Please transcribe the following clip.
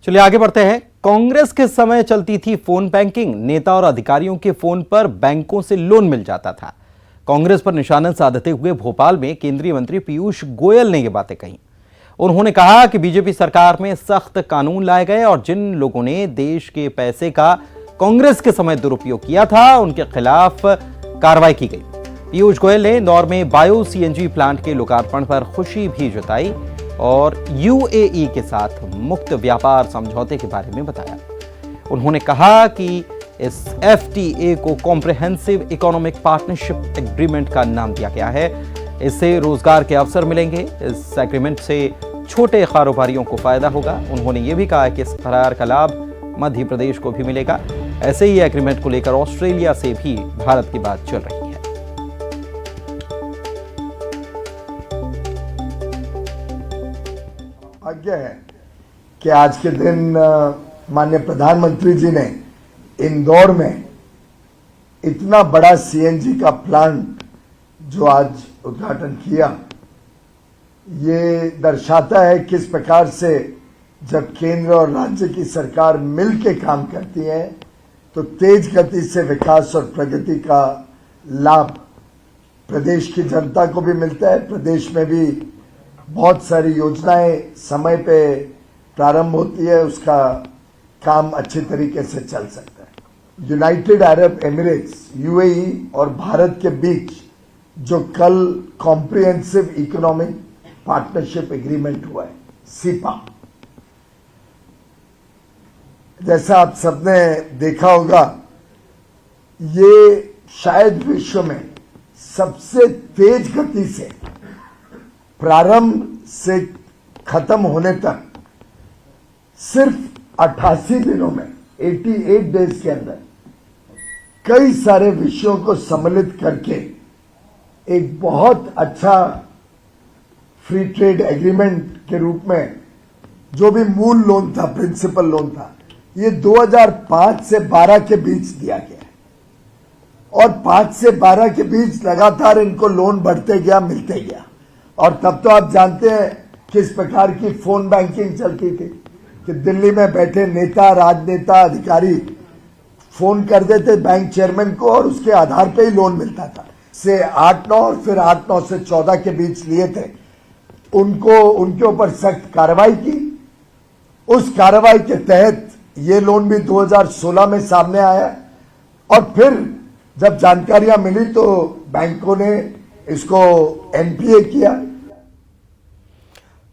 चलिए आगे बढ़ते हैं। कांग्रेस के समय चलती थी फोन बैंकिंग। नेता और अधिकारियों के फोन पर बैंकों से लोन मिल जाता था। कांग्रेस पर निशाना साधते हुए भोपाल में केंद्रीय मंत्री पीयूष गोयल ने ये बातें कही। उन्होंने कहा कि बीजेपी सरकार में सख्त कानून लाए गए और जिन लोगों ने देश के पैसे का कांग्रेस के समय दुरुपयोग किया था उनके खिलाफ कार्रवाई की गई। पीयूष गोयल ने इंदौर में बायो सीएनजी प्लांट के लोकार्पण पर खुशी भी जताई और यूएई के साथ मुक्त व्यापार समझौते के बारे में बताया। उन्होंने कहा कि इस एफटीए को कॉम्प्रिहेंसिव इकोनॉमिक पार्टनरशिप एग्रीमेंट का नाम दिया गया है। इससे रोजगार के अवसर मिलेंगे। इस एग्रीमेंट से छोटे कारोबारियों को फायदा होगा। उन्होंने ये भी कहा कि इस करार का लाभ मध्य प्रदेश को भी मिलेगा। ऐसे ही एग्रीमेंट को लेकर ऑस्ट्रेलिया से भी भारत की बात चल रही है। भाग्य है कि आज के दिन माननीय प्रधानमंत्री जी ने इंदौर में इतना बड़ा सीएनजी का प्लांट जो आज उद्घाटन किया, ये दर्शाता है किस प्रकार से जब केंद्र और राज्य की सरकार मिलकर काम करती है तो तेज गति से विकास और प्रगति का लाभ प्रदेश की जनता को भी मिलता है। प्रदेश में भी बहुत सारी योजनाएं समय पे प्रारंभ होती है, उसका काम अच्छे तरीके से चल सकता है। यूनाइटेड अरब एमिरेट्स यूएई और भारत के बीच जो कल कॉम्प्रिहेंसिव इकोनॉमिक पार्टनरशिप एग्रीमेंट हुआ है, सीपा, जैसा आप सबने देखा होगा, ये शायद विश्व में सबसे तेज गति से प्रारंभ से खत्म होने तक सिर्फ 88 दिनों में 88 डेज के अंदर कई सारे विषयों को सम्मिलित करके एक बहुत अच्छा फ्री ट्रेड एग्रीमेंट के रूप में जो भी मूल लोन था, प्रिंसिपल लोन था, ये 2005 से 12 के बीच दिया गया है और 5 से 12 के बीच लगातार इनको लोन बढ़ते गया, मिलते गया। और तब तो आप जानते हैं किस प्रकार की फोन बैंकिंग चलती थी कि दिल्ली में बैठे नेता, राजनेता, अधिकारी फोन कर देते बैंक चेयरमैन को और उसके आधार पे ही लोन मिलता था। से 8-9 और फिर 8-9 से 14 के बीच लिए थे, उनको उनके ऊपर सख्त कार्रवाई की। उस कार्रवाई के तहत ये लोन भी 2016 में सामने आया और फिर जब जानकारियां मिली तो बैंकों ने इसको एनपीए किया।